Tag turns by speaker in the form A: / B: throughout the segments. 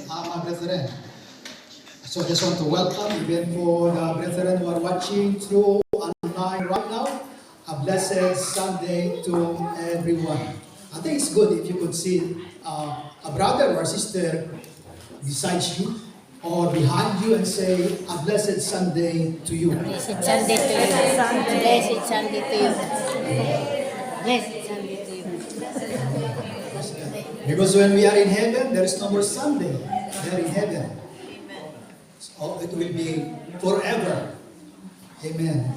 A: mga brethren. So I just want to welcome even for the brethren who are watching through online right now. A blessed Sunday to everyone. I think it's good if you could see a brother or sister beside you or behind you and say a blessed Sunday to you.
B: Blessed Sunday to you. Blessed Sunday to you. Blessed Sunday to you.
A: Because when we are in heaven, there is no more Sunday. We are in heaven. So it will be forever. Amen.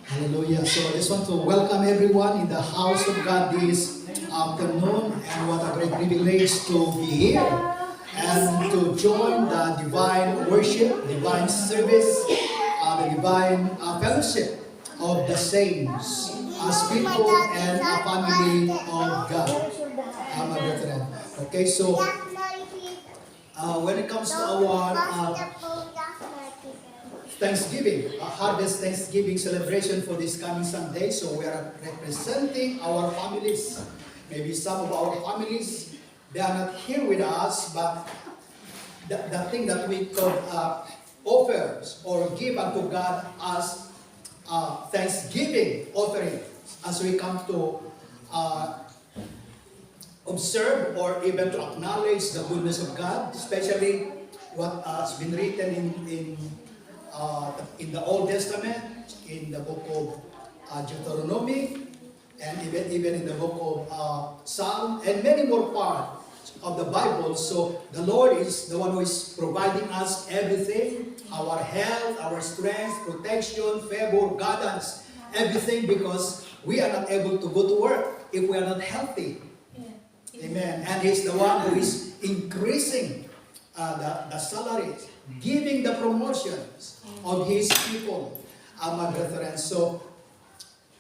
A: Hallelujah. So I just want to welcome everyone in the house of God this afternoon. And what a great privilege to be here and to join the divine worship, divine service, the divine fellowship of the saints as people and a family of God. Okay, so when it comes to our Thanksgiving, harvest Thanksgiving celebration for this coming Sunday, so we are representing our families. Maybe some of our families, they are not here with us, but the thing that we could offer or give unto God as Thanksgiving offering as we come to observe or even to acknowledge the goodness of God, especially what has been written in the Old Testament, in the book of Deuteronomy, and even in the book of Psalm, and many more parts of the Bible. So the Lord is the one who is providing us everything, our health, our strength, protection, favor, guidance, everything, because we are not able to go to work if we are not healthy. Amen. And He's the one who is increasing the salaries, giving the promotions of His people, my brethren. So,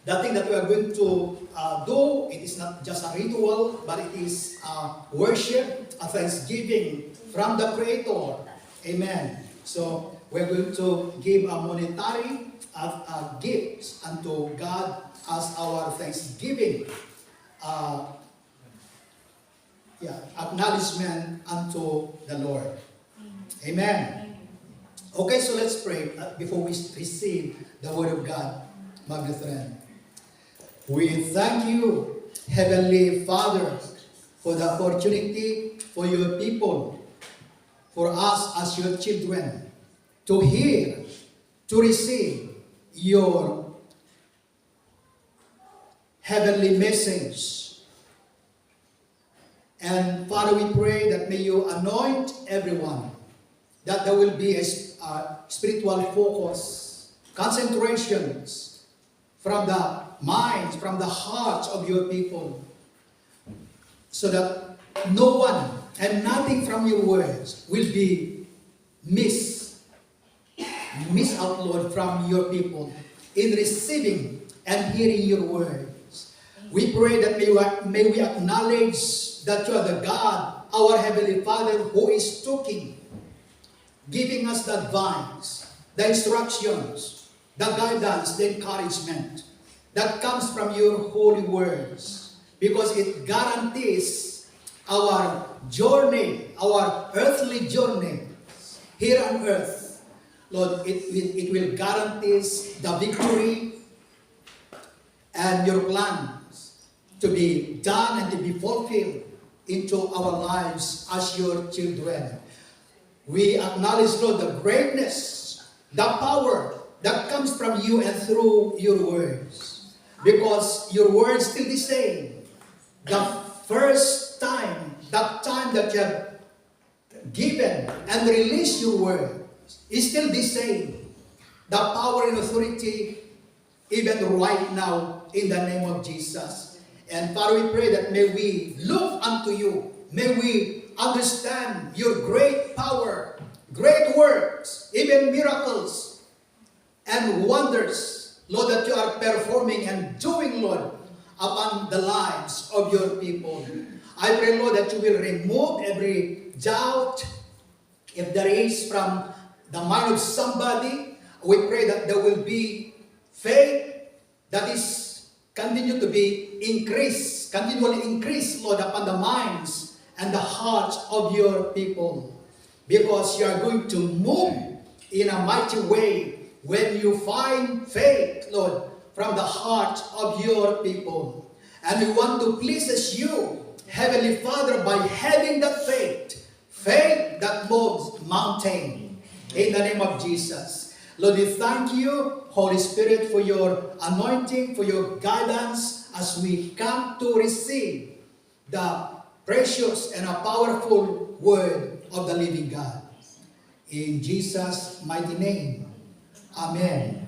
A: the thing that we are going to do, it is not just a ritual, but it is worship, a thanksgiving from the Creator. Amen. So, we're going to give a monetary gifts unto God as our thanksgiving acknowledgement unto the Lord. Amen. Okay, so let's pray before we receive the Word of God, my brethren. We thank you, Heavenly Father, for the opportunity for your people, for us as your children, to hear, to receive your heavenly message. And Father, we pray that may you anoint everyone, that there will be a spiritual focus, concentrations from the minds, from the hearts of your people, so that no one and nothing from your words will be miss out, Lord, from your people in receiving and hearing your words. We pray that may we acknowledge that you are the God, our Heavenly Father, who is talking, giving us the advice, the instructions, the guidance, the encouragement that comes from your holy words, because it guarantees our journey, our earthly journey here on earth. Lord, it will guarantee the victory and your plans to be done and to be fulfilled into our lives as your children. We acknowledge, Lord, the greatness, the power that comes from you and through your words. Because your words still the same. The first time, that time that you have given and released your word is still the same. The power and authority even right now in the name of Jesus. And Father, we pray that may we look unto you. May we understand your great power, great works, even miracles and wonders, Lord, that you are performing and doing, Lord, upon the lives of your people. I pray, Lord, that you will remove every doubt, if there is, from the mind of somebody. We pray that there will be faith that is continue to be increased, continually increased, Lord, upon the minds and the hearts of your people. because you are going to move in a mighty way when you find faith, Lord, from the heart of your people. And we want to please you, Heavenly Father, by having that faith that moves mountain, in the name of Jesus. Lord, we thank you, Holy Spirit, for your anointing, for your guidance as we come to receive the precious and a powerful word of the living God. In Jesus' mighty name, amen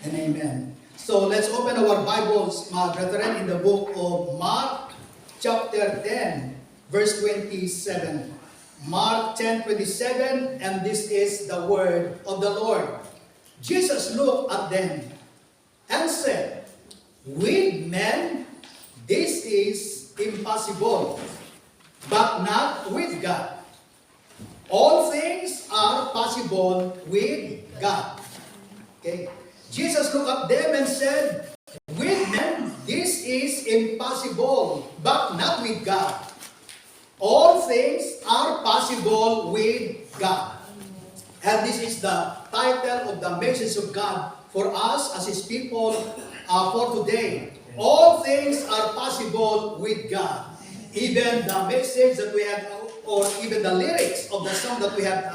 A: and amen. So let's open our Bibles, my brethren, in the book of Mark, chapter 10, verse 27. Mark 10:27, and this is the word of the Lord. Jesus looked at them and said, "With men this is impossible, but not with God. All things are possible with God." Okay. Jesus looked at them and said, "With men this is impossible, but not with God. All things are possible with God." And this is the title of the message of God for us as His people for today. All things are possible with God. Even the message that we had, or even the lyrics of the song that we had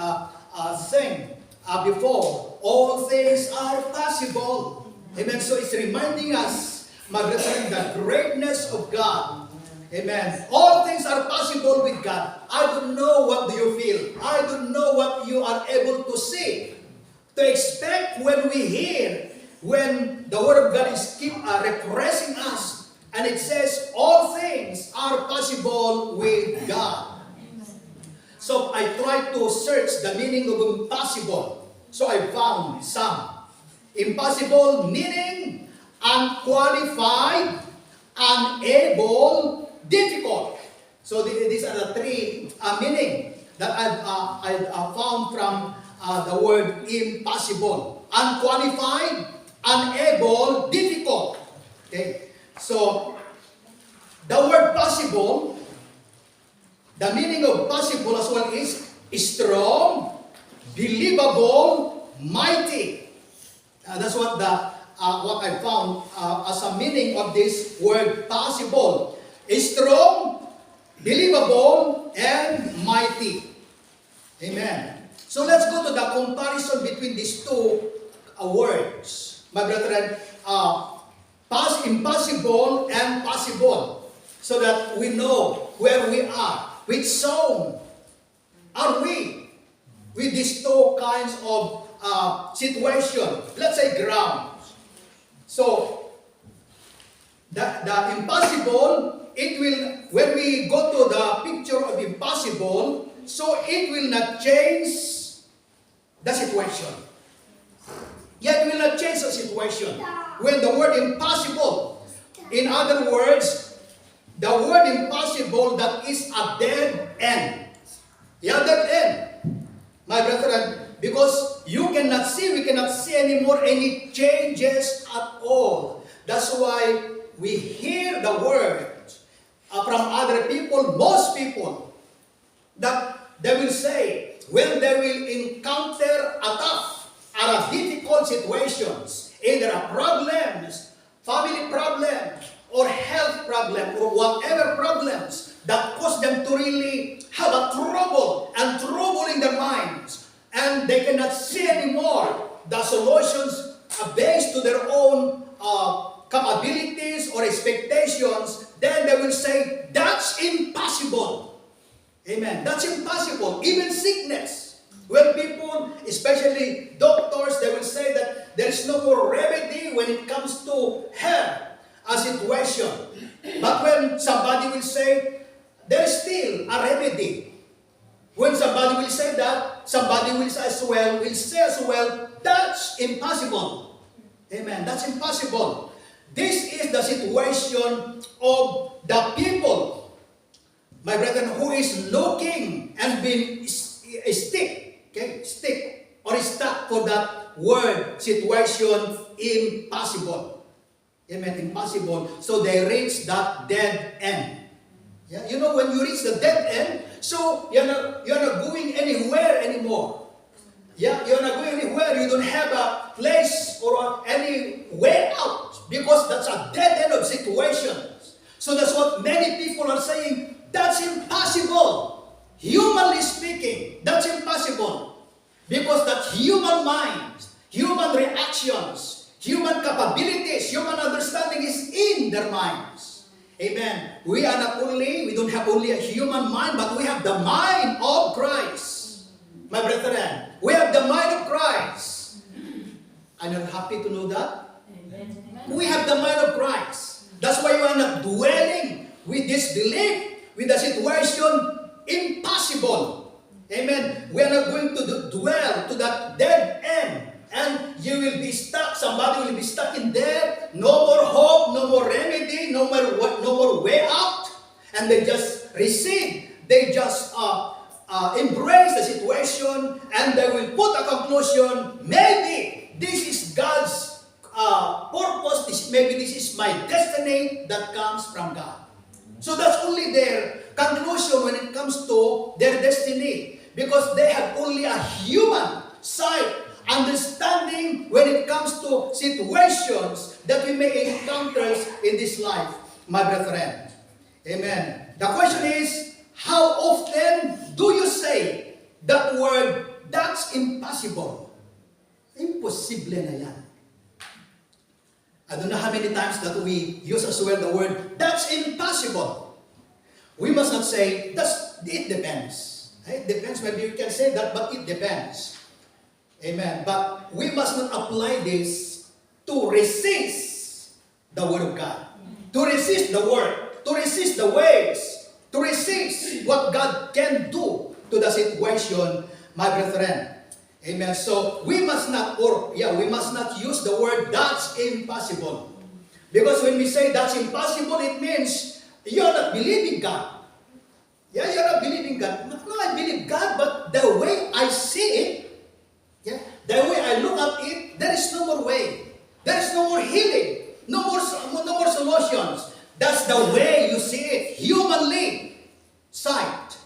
A: sang before, all things are possible. Amen. So it's reminding us, my brethren, the greatness of God. Amen. All things are possible with God. I don't know what do you feel. I don't know what you are able to see, to expect when we hear, when the Word of God is keep repressing us, and it says all things are possible with God. So I tried to search the meaning of impossible. So I found some. Impossible meaning unqualified, unable, difficult. So these are the three meaning that I found from the word impossible. Unqualified, unable, difficult. Okay. So the word possible, the meaning of possible as well is strong, believable, mighty. That's what what I found as a meaning of this word possible. Strong, believable, and mighty. Amen. So let's go to the comparison between these two words. My brethren, impossible and possible, so that we know where we are. Which zone are we with these two kinds of situation? Let's say ground. So the impossible, it will, when we go to the picture of impossible, so it will not change the situation. Yet will not change the situation. When the word impossible, in other words, the word impossible, that is a dead end. Yeah, dead end. My brethren, because you cannot see, we cannot see anymore any changes at all. That's why we hear the word from other people, most people, that they will say, when they will encounter a tough or a difficult situations, either a problems, family problem, or health problem, or whatever problems that cause them to really have a trouble and trouble in their minds, and they cannot see anymore the solutions based to their own capabilities or expectations, then they will say, that's impossible. Amen. That's impossible. Even sickness. When people, especially doctors, they will say that there is no more remedy when it comes to health, a situation. But when somebody will say, there is still a remedy. When somebody will say that, somebody will say as well, that's impossible. Amen. That's impossible. This is the situation of the people, my brethren, who is looking and being stick or stuck for that word situation, impossible. Amen. Impossible. So they reach that dead end. Yeah, you know, when you reach the dead end, so you're not going anywhere don't have a place or any way out because that's a dead end of situations. So that's what many people are saying, that's impossible. Humanly speaking, that's impossible. Because that human minds, human reactions, human capabilities, human understanding is in their minds. Amen. We don't have only a human mind, but we have the mind of Christ. My brethren, we have the mind of Christ. Are you happy to know that? We have the mind of Christ. That's why we are not dwelling with this belief, with the situation impossible. Amen. We are not going to dwell to that dead end. And you will be stuck. Somebody will be stuck in there. No more hope, no more remedy, no more way out. And they just receive. They just embrace the situation, and they will put a conclusion. Maybe this is God's purpose. Maybe this is my destiny that comes from God. So that's only their conclusion when it comes to their destiny, because they have only a human side understanding when it comes to situations that we may encounter in this life, my brethren. Amen. The question is, how often do you say that word, that's impossible? Imposible na yan. I don't know how many times that we use as well the word, that's impossible. We must not say, it depends. It depends, maybe you can say that, but it depends. Amen. But we must not apply this to resist the Word of God. To resist the Word. To resist the ways. To resist what God can do to the situation, my brethren. Amen. So we must not use the word that's impossible. Because when we say that's impossible, it means you're not believing God. Yeah, you're not believing God. No, I believe God, but the way I see it, yeah, the way I look at it, there is no more way. There is no more healing. No more solutions. That's the way you see it, humanly sight.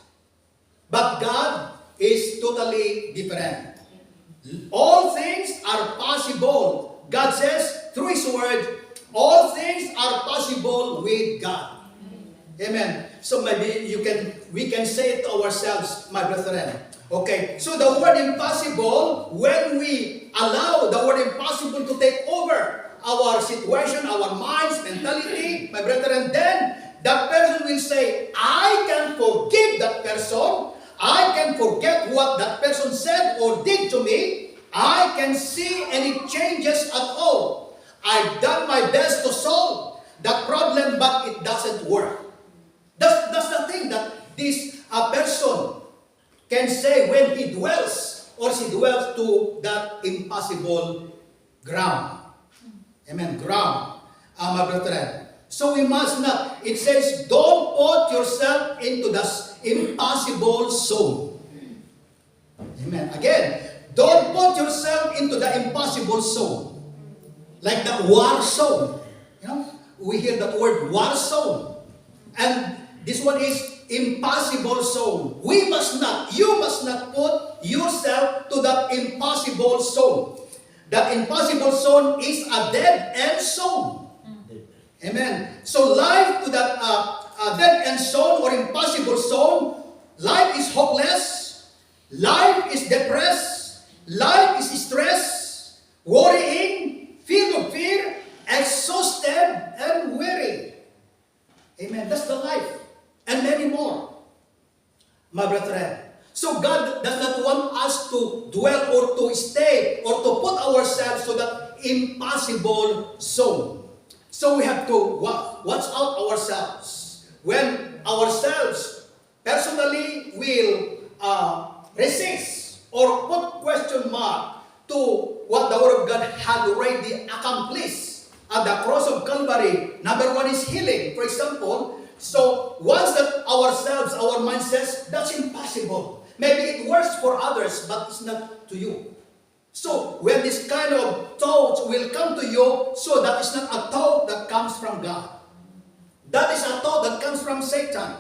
A: But God is totally different. All things are possible. God says through His Word, all things are possible with God. Amen. So maybe we can say it to ourselves, my brethren. Okay, so the word impossible, when we allow the word impossible to take over our situation, our minds, mentality, my brethren, then that person will say, I can forgive that person. I can forget what that person said or did to me. I can see any changes at all. I've done my best to solve the problem, but it doesn't work. That's the thing that this person can say when he dwells or she dwells to that impossible ground. Amen. Ground. My brethren. So we must not. It says, don't put yourself into the impossible zone. Amen. Again, don't put yourself into the impossible zone. Like the war zone. You know, we hear that word war zone. And this one is impossible zone. You must not put yourself to that impossible zone. That impossible zone is a dead end zone. Amen. So life to that dead end zone or impossible zone, life is hopeless, life is depressed, life is stressed, worrying, filled with fear, exhausted, and weary. Amen. That's the life. And many more. My brethren. So God does not want us to dwell or to stay or to put ourselves to that impossible zone. So we have to watch out ourselves. When ourselves personally will resist or put question mark to what the Word of God had already accomplished at the cross of Calvary. Number one is healing, for example. So once that ourselves, our mind says, that's impossible. Maybe it works for others, but it's not to you. So when this kind of thought will come to you, so that is not a thought that comes from God. That is a thought that comes from Satan,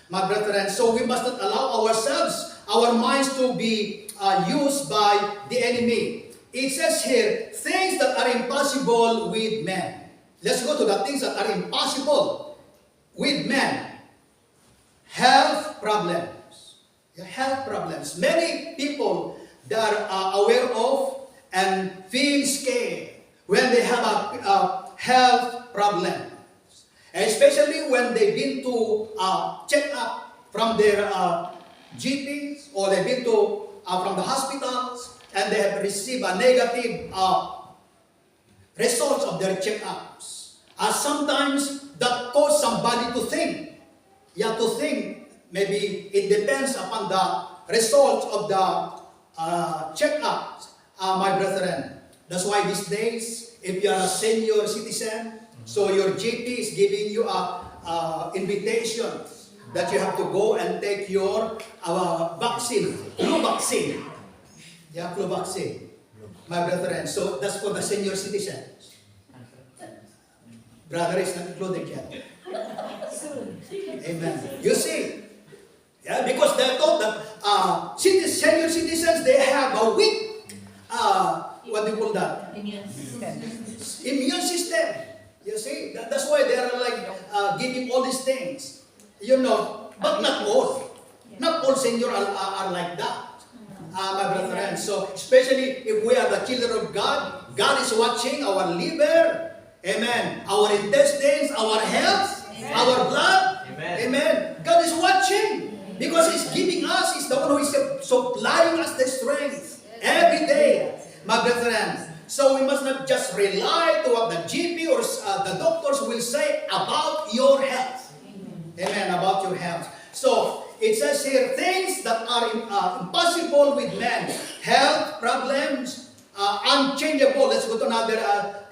A: my brethren. So we must not allow ourselves, our minds to be used by the enemy. it says here, things that are impossible with men. Let's go to the things that are impossible with men. Health problems. Yeah, health problems. Many people that are aware of and feel scared when they have a health problem. Especially when they've been to check up from their GPs, or they've been to from the hospitals, and they have received a negative results of their checkups. Sometimes that cause somebody to think. Yeah, to think. Maybe it depends upon the results of the checkups, my brethren. That's why these days, if you are a senior citizen, so your GP is giving you a invitation that you have to go and take your vaccine, flu vaccine. Yeah, flu vaccine, my brethren. So that's for the senior citizens. Brother is not included yet. Amen. You see, yeah, because they're told that senior citizens, they have a weak, what do you call that? Immune system. You see, that's why they are like giving all these things. You know, but not all. Not all seniors are like that, my brethren. So, especially if we are the children of God, God is watching our liver, amen, our intestines, our health, our blood, amen. God is watching because He's giving us, He's the one who is supplying us the strength every day, my brethren. So we must not just rely to what the GP or the doctors will say about your health. Amen, about your health. So, it says here, things that are impossible with men. Health problems, unchangeable. Let's go to another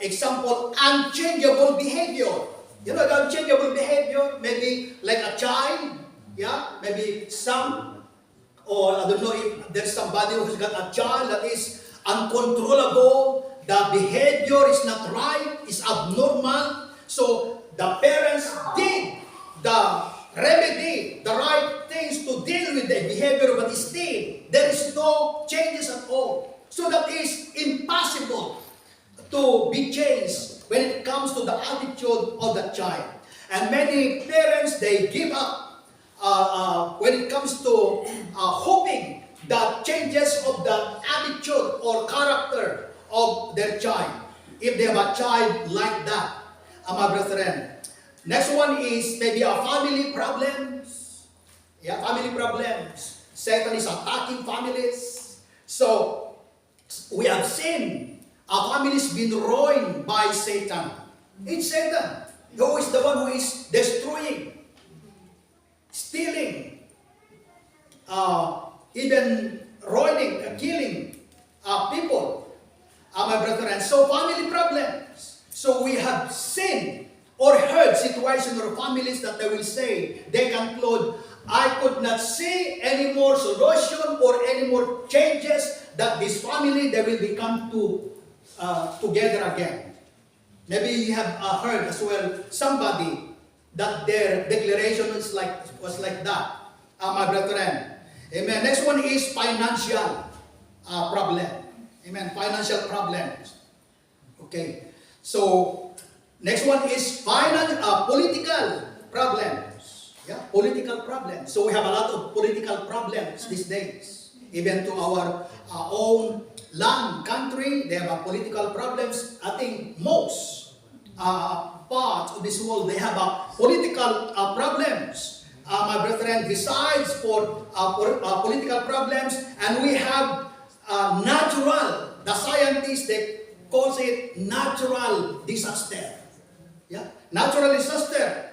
A: example. Unchangeable behavior. You know the unchangeable behavior? Maybe like a child. Yeah, maybe some. Or I don't know if there's somebody who's got a child that is uncontrollable, the behavior is not right, is abnormal. So the parents did the remedy, the right things to deal with the behavior, but still there is no changes at all. So that is impossible to be changed when it comes to the attitude of the child. And many parents, they give up when it comes to hoping the changes of the attitude or character of their child, if they have a child like that, my brethren. Next one is maybe a family problems. Yeah, family problems. Satan is attacking families. So, we have seen our families been ruined by Satan. It's Satan who is the one who is destroying, stealing, even ruining, killing people, my brethren. So family problems. So we have seen or heard situations or families that they will say, they conclude, I could not see any more solution or any more changes that this family, they will become together again. Maybe you have heard as well somebody that their declaration was like that, my brethren. Amen. Next one is financial problem. Amen. Financial problems. Okay. So, next one is political problems. Yeah, political problems. So, we have a lot of political problems these days. Even to our own land, country, they have political problems. I think most parts of this world, they have political problems. My brethren, besides for political problems, and we have natural, the scientists, they call it natural disaster. Yeah, natural disaster.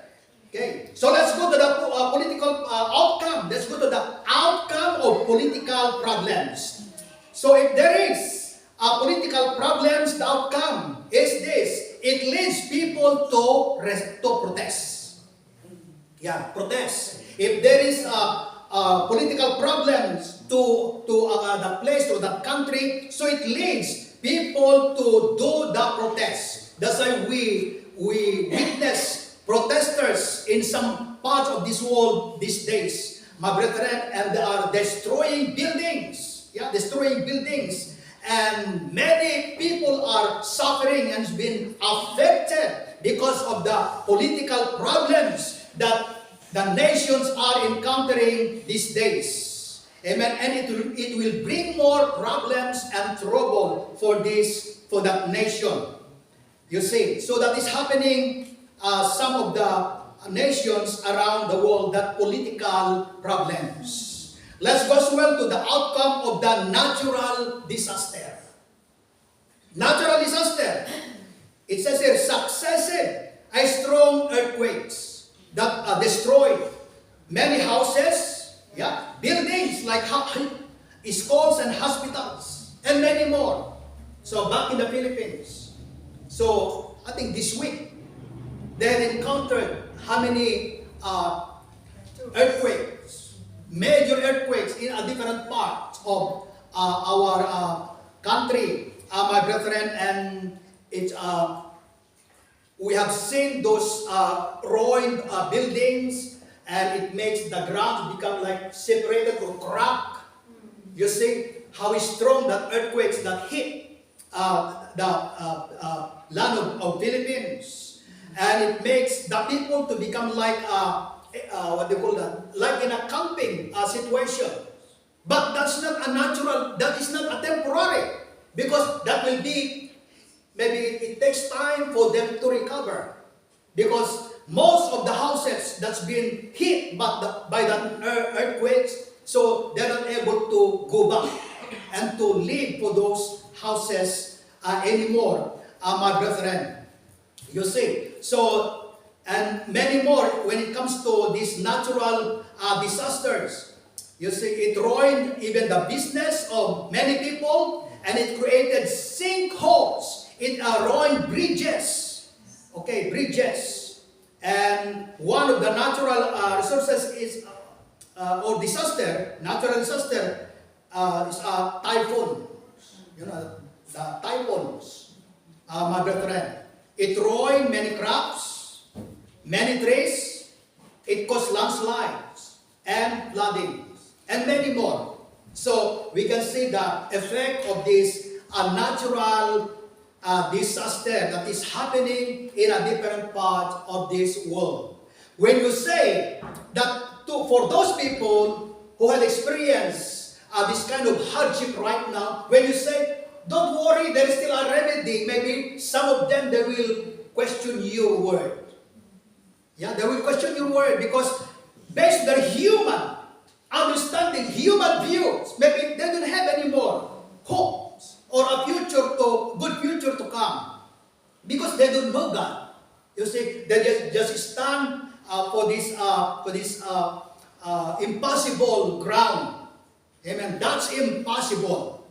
A: Okay, so let's go to the political outcome. Let's go to the outcome of political problems. So if there is political problems, the outcome is this. It leads people to protest. Yeah, protest. If there is political problems to the place, to the country, so it leads people to do the protest. That's why we witness protesters in some parts of this world these days, my brethren, and they are destroying buildings. Yeah, destroying buildings. and many people are suffering and been affected because of the political problems that the nations are encountering these days. Amen. And it will bring more problems and trouble for that nation. You see, so that is happening some of the nations around the world, that political problems. Let's go as well to the outcome of the natural disaster. Natural disaster. It says here, successive, strong earthquakes that destroyed many houses, buildings like schools and hospitals, and many more. So back in the Philippines. So I think this week, they encountered how many earthquakes, major earthquakes in a different parts of our country, my brethren, and we have seen those ruined buildings, and it makes the ground become like separated or cracked. You see how strong that earthquakes that hit the land of Philippines, and it makes the people to become like what they call that, like in a camping situation. But that's not a natural, that is not a temporary, because that will be, maybe it takes time for them to recover, because most of the houses that's been hit by the earthquakes, so they're not able to go back and to live for those houses anymore, my brethren. You see, so, and many more when it comes to these natural disasters. You see, it ruined even the business of many people, and it created sinkholes. It ruined bridges. Okay, bridges. And one of the natural resources is, or disaster, natural disaster, is a typhoon. You know, the typhoons, my brethren. It ruined many crops, many trees. It caused landslides and flooding, and many more. So we can see the effect of this natural disaster that is happening in a different part of this world. When you say that for those people who have experienced this kind of hardship right now, when you say, don't worry, there is still a remedy, maybe some of them, they will question your word. Yeah, they will question your word, because based on their human understanding, human views, maybe they don't have any more hopes or a good future to come, because they don't know God. You see, they just stand for this impossible ground. Amen. That's impossible.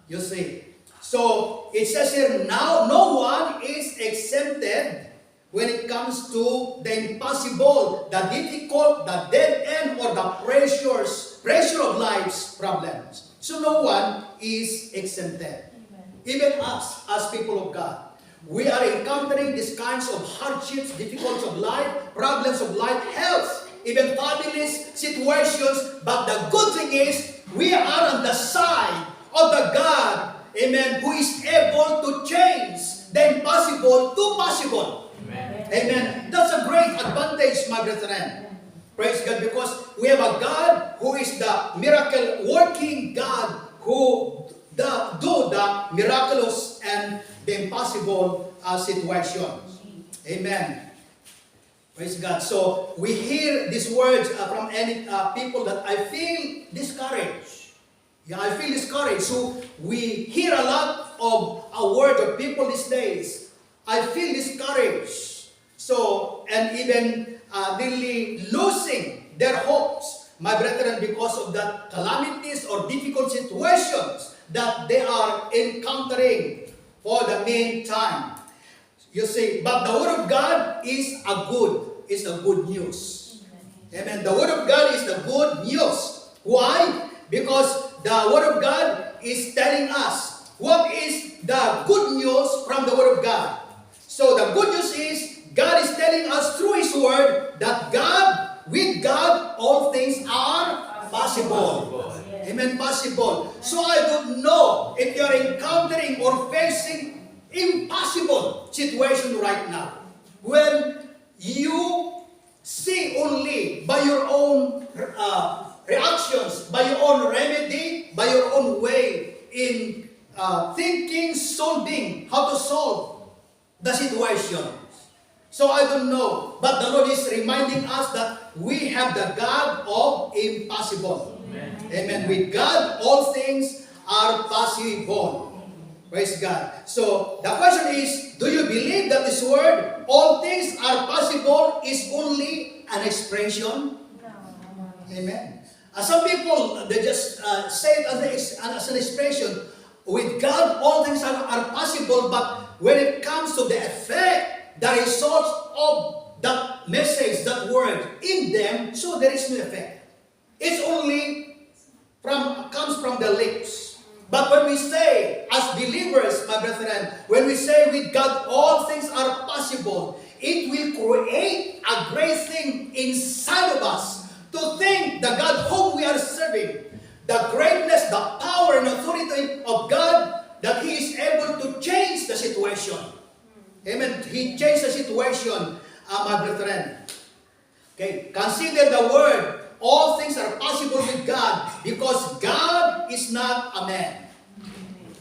A: You see. So it says here, now no one is exempted when it comes to the impossible, the difficult, the dead end, or the pressure of life's problems. So no one is exempted. Amen. Even us, as people of God, we are encountering these kinds of hardships, difficulties of life, problems of life, health, even families, situations. But the good thing is, we are on the side of the God, amen, who is able to change the impossible to possible. Amen. Amen. That's a great advantage, my brethren. Praise God, because we have a God who is the miracle-working God, who do the miraculous and the impossible situations. Amen. Praise God. So we hear these words from any people that I feel discouraged. Yeah, I feel discouraged. So we hear a lot of a word of people these days. I feel discouraged. So, and even really losing their hopes, my brethren, because of the calamities or difficult situations that they are encountering for the meantime. You see, but the Word of God is a good news. Amen. The Word of God is the good news. Why? Because the Word of God is telling us what is the good news from the Word of God. So the good news is, God is telling us through His Word that with God, all things are possible. Amen. Amen. Possible. So I don't know if you're encountering or facing impossible situation right now. When you see only by your own reactions, by your own remedy, by your own way in thinking, solving, how to solve the situation. So I don't know, but the Lord is reminding us that we have the God of impossible. Amen. With God, all things are possible. Praise God. So the question is, do you believe that this word, all things are possible, is only an expression? Amen. Some people, they just say it as an expression. With God, all things are possible, but when it comes to the effect, the results of that message, that word in them, so there is no effect. It's only comes from the lips. But when we say, as believers, my brethren, when we say with God all things are possible, it will create a great thing inside of us to think the God whom we are serving, the greatness, the power and authority of God, that He is able to change the situation. Amen. He changed the situation, my brethren. Okay, consider the word. All things are possible with God because God is not a man.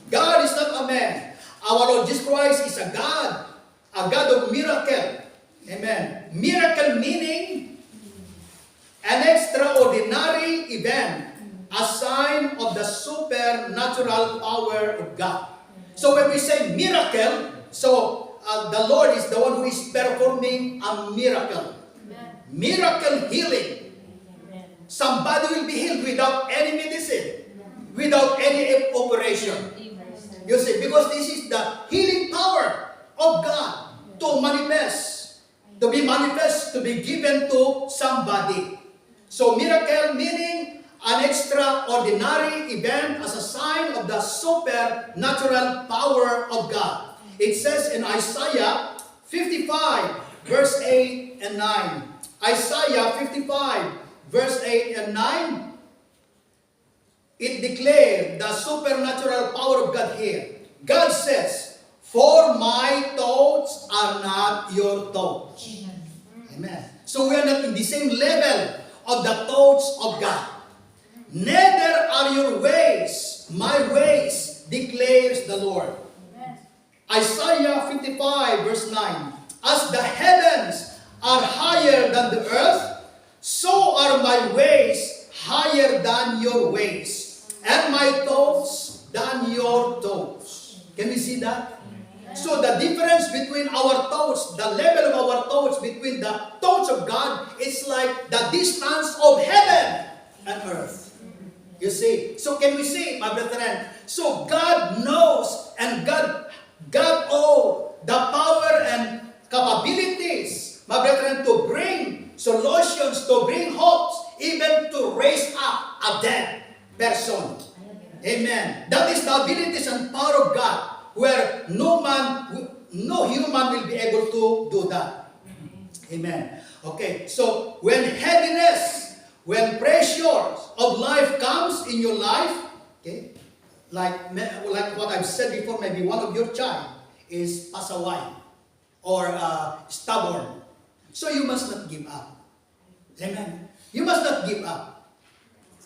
A: God is not a man. Our Lord Jesus Christ is a God of miracle. Amen. Miracle meaning an extraordinary event, a sign of the supernatural power of God. So when we say miracle, so the Lord is the one who is performing a miracle. Miracle healing. Somebody will be healed without any medicine, without any operation. You see, because this is the healing power of God to manifest, to be manifest, to be given to somebody. So miracle meaning an extraordinary event as a sign of the supernatural power of God. It says in Isaiah 55, verse 8 and 9. Isaiah 55, verse 8 and 9, it declared the supernatural power of God here. God says, "For my thoughts are not your thoughts." Amen. So we are not in the same level of the thoughts of God. "Neither are your ways my ways, declares the Lord." Isaiah 55, verse 9, "As the heavens are higher than the earth, so are my ways higher than your ways, and my thoughts than your thoughts." Can we see that? So the difference between our thoughts, the level of our thoughts between the thoughts of God, is like the distance of heaven and earth. You see? So can we see, my brethren? So God knows and God all the power and capabilities, my brethren, to bring solutions, to bring hopes, even to raise up a dead person. Amen. That is the abilities and power of God, where no human will be able to do that. Amen. Okay, so when heaviness, when pressure of life comes in your life, okay, like what I've said before, maybe one of your child is pasaway or stubborn. So you must not give up. Amen. You must not give up.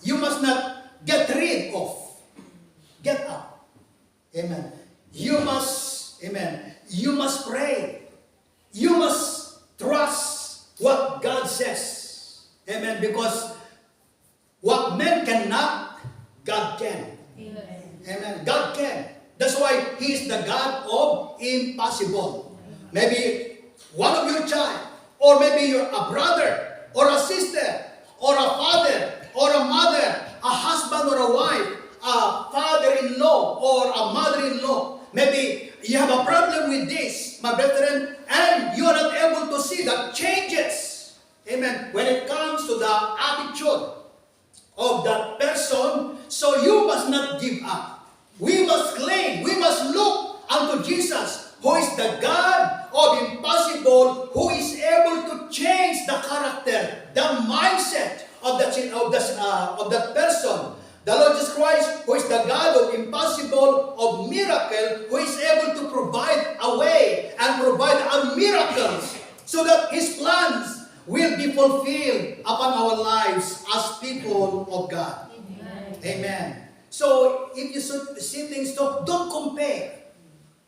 A: You must not get rid of. Get up. Amen. You must, amen. You must pray. You must trust what God says. Amen. Because what man cannot, God can. Amen. God can. That's why He is the God of impossible. Maybe one of your child, or maybe you're a brother, or a sister, or a father, or a mother, a husband or a wife, a father-in-law, or a mother-in-law. Maybe you have a problem with this, my brethren, and you are not able to see the changes. Amen. When it comes to the attitude of that person, so you must not give up. We must claim, we must look unto Jesus, who is the God of impossible, who is able to change the character, the mindset of that person, The Lord Jesus Christ, who is the God of impossible, of miracle, who is able to provide a way and provide a miracles so that His plans will be fulfilled upon our lives as people of God. Amen. So, if you see things, don't compare.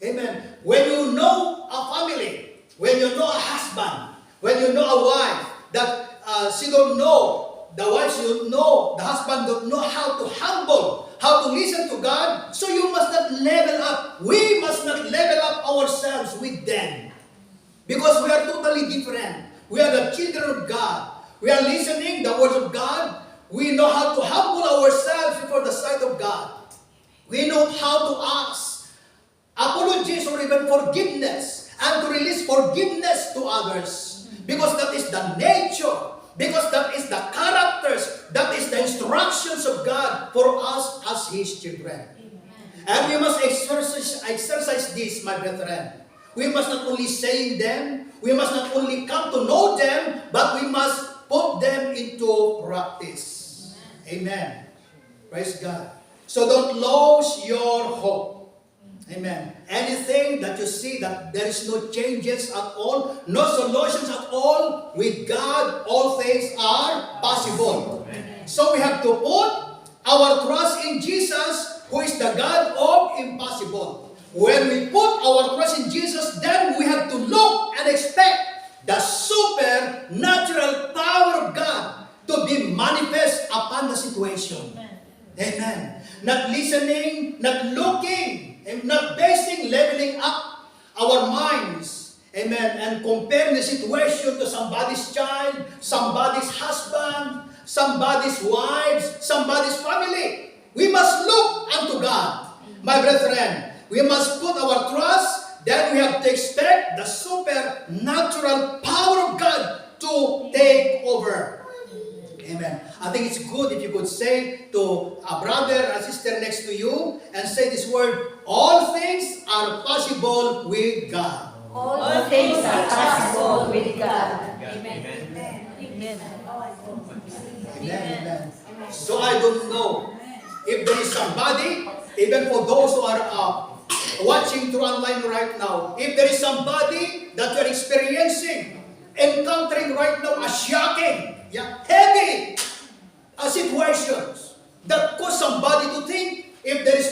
A: Amen. When you know a family, when you know a husband, when you know a wife, that she don't know, the wife should know, the husband don't know how to humble, how to listen to God, so you must not level up. We must not level up ourselves with them. Because we are totally different. We are the children of God. We are listening the words of God. We know how to humble ourselves before the sight of God. We know how to ask apologies or even forgiveness and to release forgiveness to others. Because that is the nature. Because that is the characters, that is the instructions of God for us as His children. And we must exercise this, my brethren. We must not only say them, we must not only come to know them, but we must put them into practice. Amen. Praise God. So don't lose your hope. Amen. Anything that you see that there is no changes at all, no solutions at all, with God, all things are possible. Amen. So we have to put our trust in Jesus, who is the God of impossible. When we put our trust in Jesus, then we have to look and expect the supernatural power of God to be manifest upon the situation. Amen. Not listening, not looking, and not basing, leveling up our minds. Amen. And comparing the situation to somebody's child, somebody's husband, somebody's wives, somebody's family. We must look unto God. My brethren, we must put our trust, then we have to expect the supernatural power of God to take over. Amen. I think it's good if you could say to a brother or sister next to you and say this word, all things are possible with God.
B: All things are possible with God. Amen.
A: Amen. Amen. So I don't know if there is somebody, even for those who are watching through online right now, if there is somebody that you are experiencing, encountering right now a shocking, heavy situations that cause somebody to think if there is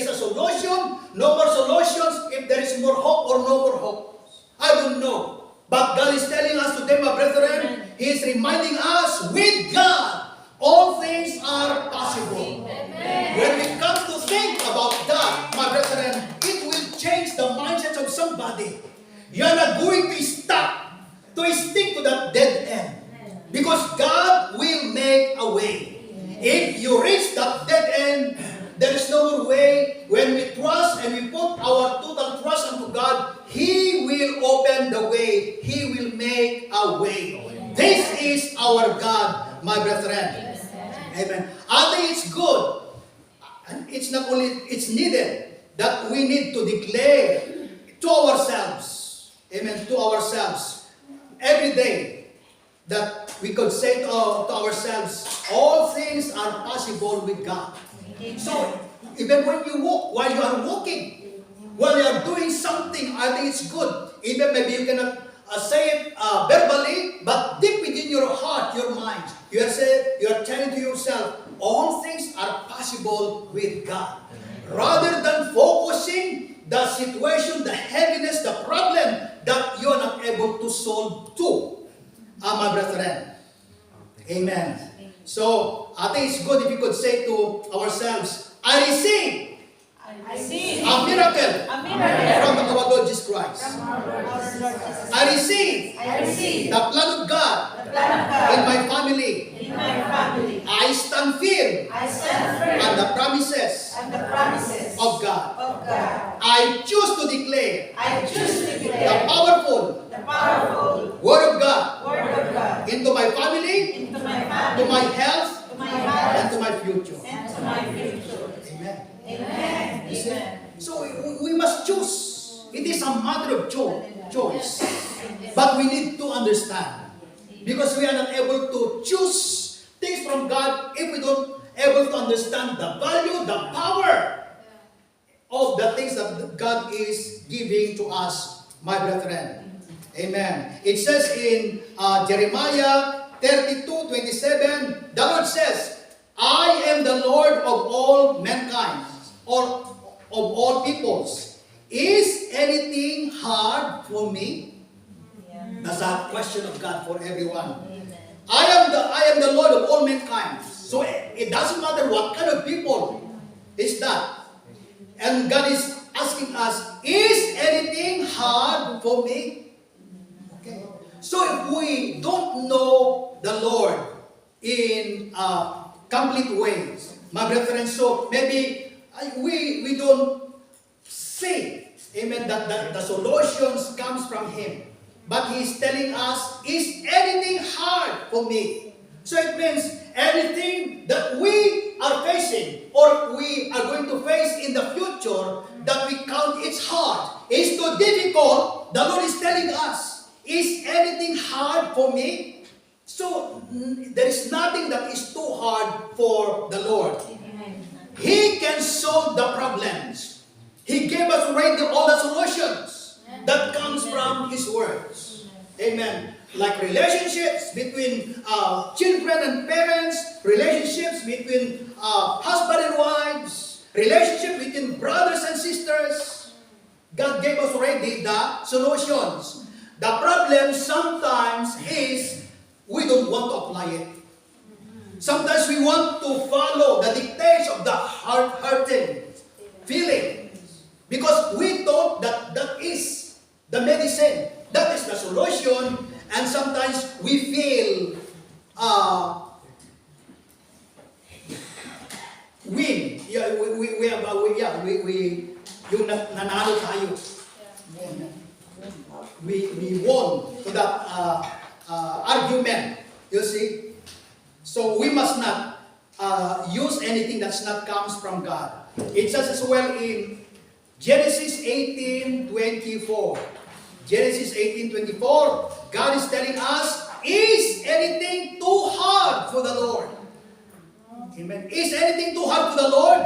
A: a solution, no more solutions, if there is more hope or no more hope. I don't know. But God is telling us today, my brethren, He is reminding us, with God, all things are possible. Amen. When we come to think about that, my brethren, it will change the mindset of somebody. You are not going to stick to that dead end. Because God will make a way. If you reach that dead end, there is no more way. When we trust and we put our total trust unto God, He will open the way. He will make a way. This is our God, my brethren. Amen. I think it's good. And it's not only, it's needed that we need to declare to ourselves, amen, to ourselves, every day, that we could say to ourselves, all things are possible with God. So, even when you walk, while you are walking, while you are doing something, I think it's good. Even maybe you cannot say it verbally, but deep within your heart, your mind, you are telling to yourself, all things are possible with God. Rather than focusing the situation, the heaviness, the problem that you are not able to solve to. My brethren. Amen. So, I think it's good if you could say to ourselves, I receive a miracle from our Lord Jesus Christ. I receive the plan of God in my family. I stand firm on the promises of God. I choose to declare the powerful Word of God into my family, to my health, and to my future. Amen. So we must choose. It is a matter of choice. But we need to understand. Because we are not able to choose things from God if we don't able to understand the value, the power of the things that God is giving to us, my brethren. Amen. It says in Jeremiah 32:27, the Lord says, I am the Lord of all mankind, or of all peoples. Is anything hard for me? That's a question of God for everyone. I am the Lord of all mankind. So it doesn't matter what kind of people is that. And God is asking us, is anything hard for me? Okay. So if we don't know the Lord in complete ways, my brethren, so maybe we don't say, amen, that the solutions comes from Him. But He's telling us, is anything hard for me? So it means anything that we are facing or we are going to face in the future that we count it's hard, it's too difficult, the Lord is telling us, is anything hard for me? So there is nothing that is too hard for the Lord. He can solve the problems. He gave us already all the solutions that comes from His words. Amen. Like relationships between children and parents, relationships between husband and wives, relationships between brothers and sisters. God gave us already the solutions. The problem sometimes is we don't want to apply it. Sometimes we want to follow the dictates of the hurting feeling because we thought that that is the medicine, that is the solution, and sometimes we feel win. Yeah, yung nanalo tayo. We won to that argument. You see? So we must not use anything that's not comes from God. It says as well in Genesis 18:24. Genesis 18:24, God is telling us, is anything too hard for the Lord? Amen. Is anything too hard for the Lord?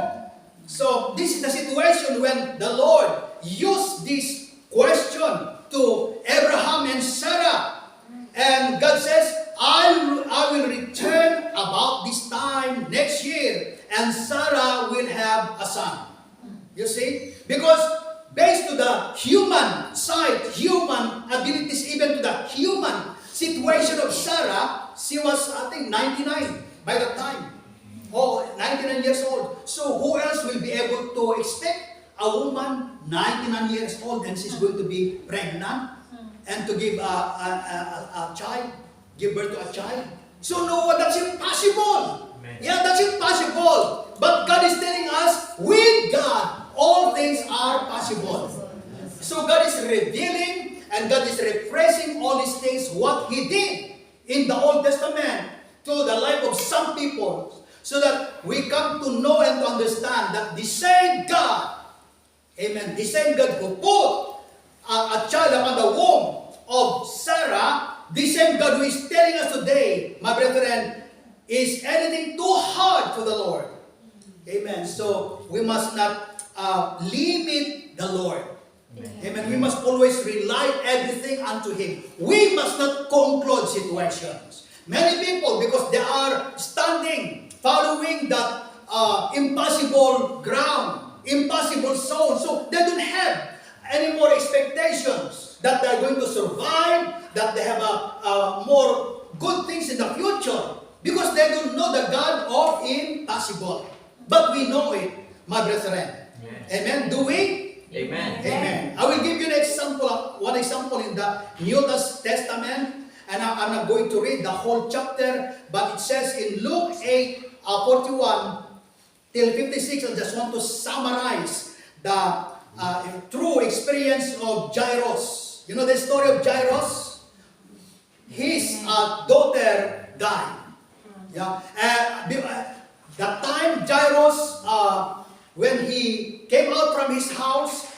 A: So this is the situation when the Lord used this question to Abraham and Sarah. And God says, I will return about this time next year, and Sarah will have a son. You see? Because based to the human side, human abilities, even to the human situation of Sarah, she was, I think, 99 by that time. Oh, 99 years old. So who else will be able to expect a woman 99 years old and she's going to be pregnant and to give a child, give birth to a child? So no, that's impossible. Amen. Yeah, that's impossible. But God is telling us, with God, all things are possible. So God is revealing and God is refreshing all these things, what He did in the Old Testament to the life of some people, so that we come to know and to understand that the same God, amen, the same God who put a child upon the womb of Sarah, the same God who is telling us today, my brethren, is anything too hard for the Lord? Amen. So we must not limit the Lord. Amen. We must always rely everything unto Him. We must not conclude situations. Many people, because they are standing, following that impossible ground, impossible zone, so they don't have any more expectations that they are going to survive, that they have more good things in the future, because they don't know the God of impossible. But we know it, my brethren. Amen. Do we?
C: Amen.
A: Amen. I will give you an example, one example in the New Testament, and I'm not going to read the whole chapter, but it says in Luke 8:41 till 56. I just want to summarize the true experience of Jairus. You know the story of Jairus? His daughter died. Yeah. The time Jairus, when he came out from his house,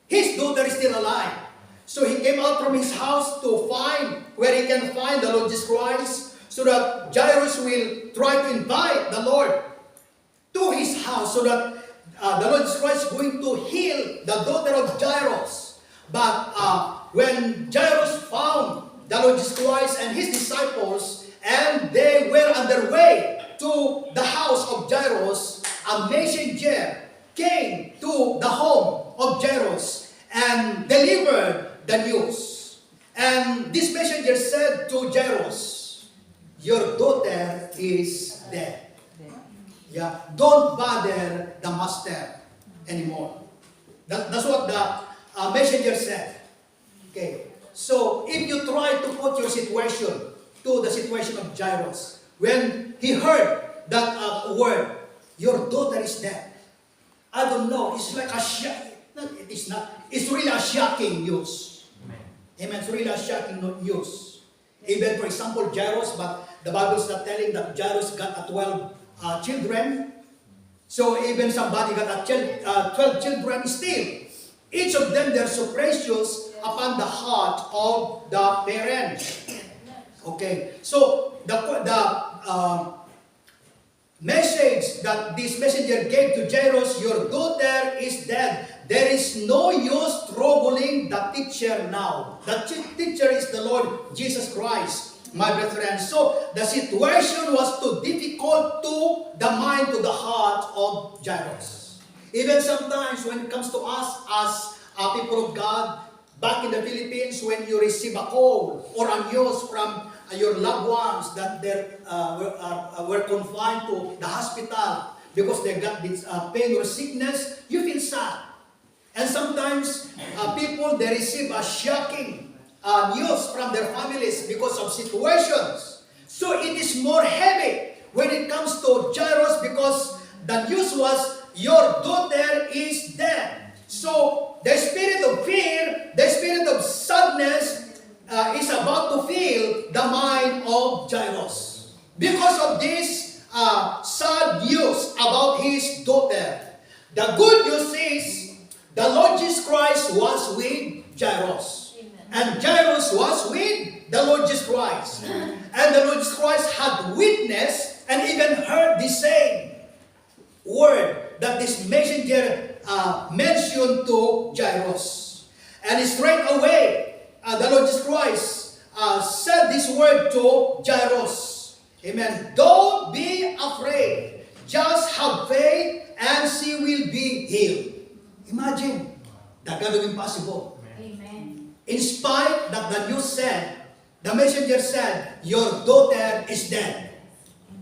A: his daughter is still alive. So he came out from his house to find where he can find the Lord Jesus Christ, so that Jairus will try to invite the Lord to his house so that the Lord Jesus Christ is going to heal the daughter of Jairus. But when Jairus found the Lord Jesus Christ and his disciples, and they were on their way to the house of Jairus, a messenger came to the home of Jairus and delivered the news. And this messenger said to Jairus, "Your daughter is dead. Yeah, don't bother the master anymore." That's what the messenger said. Okay, so if you try to put your situation to the situation of Jairus, when he heard that word, "Your daughter is dead," I don't know, it's like a shock. It is not. It's really a shocking news. Amen. It's really a shocking news. Even, for example, Jairus, but the Bible is not telling that Jairus got 12 children. So even somebody got 12 children still. Each of them, they're so precious upon the heart of the parent. Okay, so the message that this messenger gave to Jairus, "Your daughter is dead. There is no use troubling the teacher now." The teacher is the Lord Jesus Christ, my brethren. So the situation was too difficult to the mind, to the heart of Jairus. Even sometimes when it comes to us as people of God, back in the Philippines, when you receive a call or a news from your loved ones that they were confined to the hospital because they got this pain or sickness, you feel sad. And sometimes people, they receive a shocking news from their families because of situations. So it is more heavy when it comes to Jairus because the news was, "Your daughter is dead." So the spirit of fear, the spirit of sadness is about to fill the mind of Jairus because of this sad news about his daughter. The good news is the Lord Jesus Christ was with Jairus. And Jairus was with the Lord Jesus Christ. And the Lord Jesus Christ had witnessed and even heard the same word that this messenger mentioned to Jairus. And straight away, the Lord Jesus Christ said this word to Jairus. Amen. "Don't be afraid. Just have faith and she will be healed." Imagine, that God will be possible.
B: Amen.
A: In spite that the news said, the messenger said, "Your daughter is dead."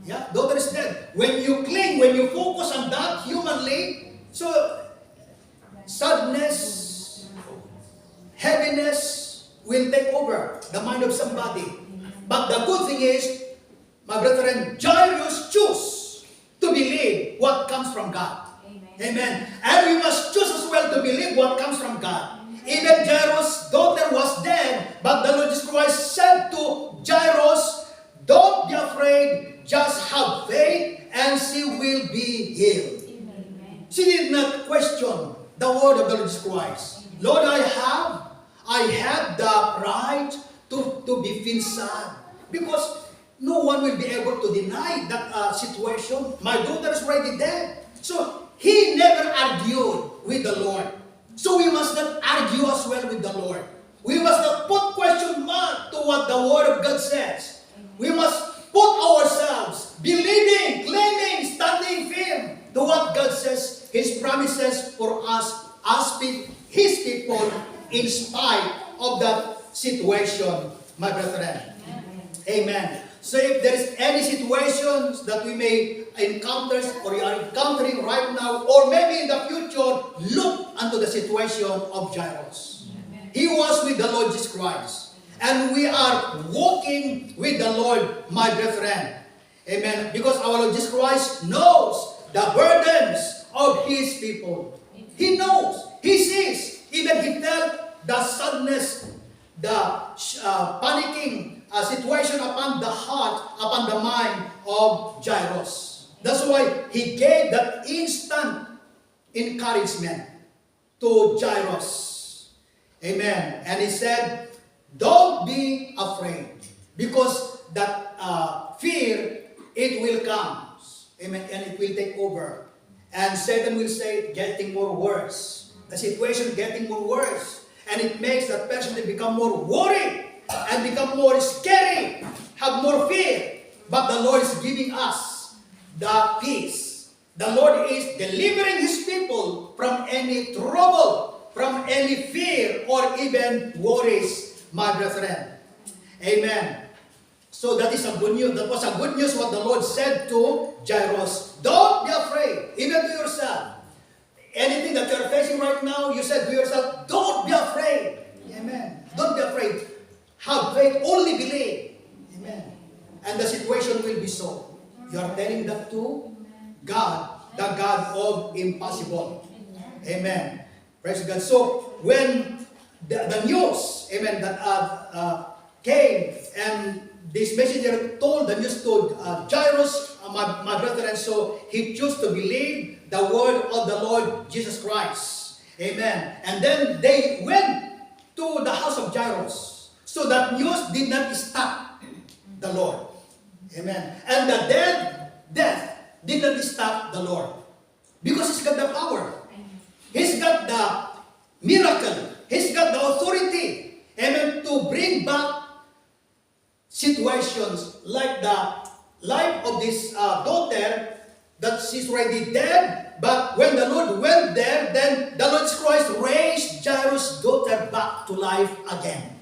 A: Yeah, daughter is dead. When you cling, when you focus on that humanly, so sadness, heaviness will take over the mind of somebody. But the good thing is, my brethren, Jairus chose to believe what comes from God. Amen. And we must choose as well to believe what comes from God. Even Jairus' daughter was dead, but the Lord Jesus Christ said to Jairus, "Don't be afraid, just have faith and she will be healed."
B: Amen.
A: She did not question the word of the Lord Jesus Christ. "Lord, I have the right to be feel sad." Because no one will be able to deny that situation. My daughter is already dead. So he never argued with the Lord. So we must not argue as well with the Lord. We must not put question mark to what the Word of God says. We must put ourselves believing, claiming, standing firm to what God says, His promises for us as His people, in spite of that situation, my brethren. Amen. So if there is any situations that we may encounter or you are encountering right now, or maybe in the future, look unto the situation of Jairus. He was with the Lord Jesus Christ. And we are walking with the Lord, my brethren. Amen. Because our Lord Jesus Christ knows the burdens of His people. He knows. He sees. Even He felt the sadness, the panicking situation upon the heart, upon the mind of Jairus. That's why He gave that instant encouragement to Jairus. Amen. And He said, "Don't be afraid, because that fear, it will come. Amen. And it will take over. And Satan will say, getting more worse. The situation getting more worse. And it makes that person to become more worried and become more scary, have more fear. But the Lord is giving us the peace. The Lord is delivering His people from any trouble, from any fear, or even worries, my brethren. Amen. So that is a good news. That was a good news what the Lord said to Jairus. Don't be afraid, even to yourself. Anything that you're facing right now, you said to yourself, don't be afraid. Amen. Don't be afraid. Have faith, only believe. Amen. And the situation will be solved. You are telling that to God, the God of impossible. Amen. Praise God. So when the news, amen, that came, and this messenger told the news to Jairus, my brethren, so he chose to believe the word of the Lord Jesus Christ. Amen. And then they went to the house of Jairus. So that news did not stop the Lord. Amen. And the death did not stop the Lord. Because He's got the power. He's got the miracle. He's got the authority. Amen. To bring back situations like the life of this daughter, that she's already dead. But when the Lord went there, then the Lord Christ raised Jairus' daughter back to life again.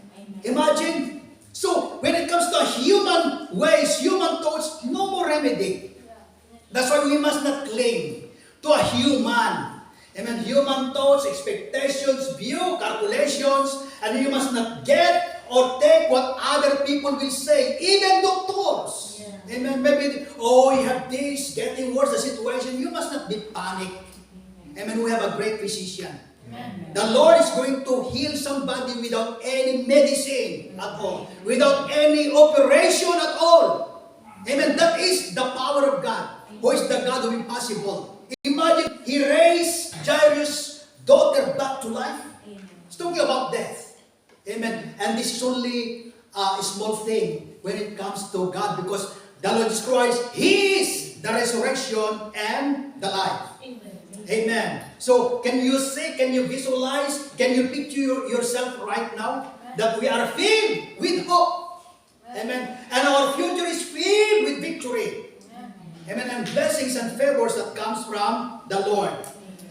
A: Imagine. So, when it comes to human ways, human thoughts, no more remedy. That's why we must not cling to a human. Amen. Human thoughts, expectations, view, calculations, and you must not get or take what other people will say, even doctors. Yeah. Amen. Maybe, you have this, getting worse the situation. You must not be panicked. Amen. We have a great physician. Amen. The Lord is going to heal somebody without any medicine at all, without any operation at all. Amen. That is the power of God, who is the God of impossible. Imagine, He raised Jairus' daughter back to life. He's talking about death. Amen. And this is only a small thing when it comes to God, because the Lord Jesus Christ, He is the resurrection and the life. Amen. So, can you see, can you visualize, can you picture yourself right now that we are filled with hope? Amen. And our future is filled with victory. Amen. And blessings and favors that comes from the Lord.